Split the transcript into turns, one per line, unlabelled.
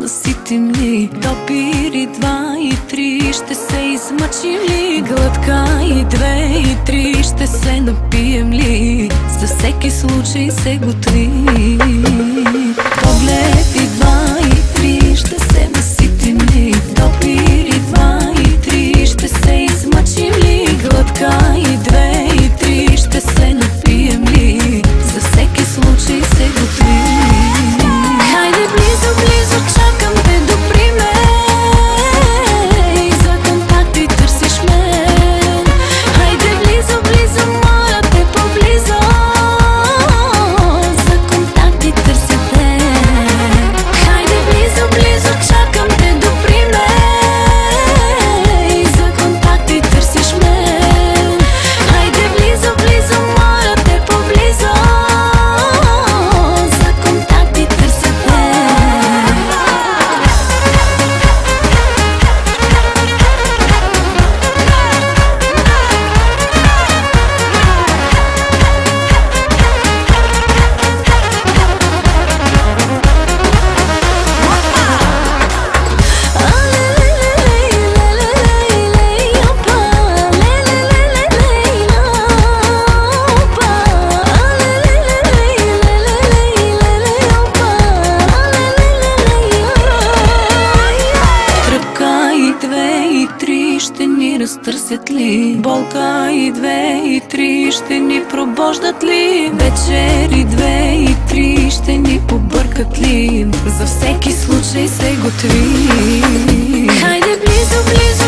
Наситим ли? Допири 2 и 3, ще се измъчим ли? Глътка и 2 и 3, ще се напием ли? За всеки случай се готви. Поглед и 2 и 3, ще се наситим ли? Допири 2 и 3, ще се измъчим ли? Глътка и 2 и 3, ще се напием ли? За всеки случай се готви. Хайде близо, близо, чакам те допри мен. За контакти търсиш мен. Хайде близо, близо, моля те по-близо. За контакти търся те. Хайде близо, близо, чакам те допри мен. За контакти търсиш мен. Хайде близо, близо, моля те по-близо. За контакти търся те. Тръпка и 2 и 3 ще ни разтърсят ли? Болка и 2 и 3 ще ни пробождат ли? Вечери 2 и 3 ще ни побъркат ли? За всеки случай се готви. Хайде близо, близо,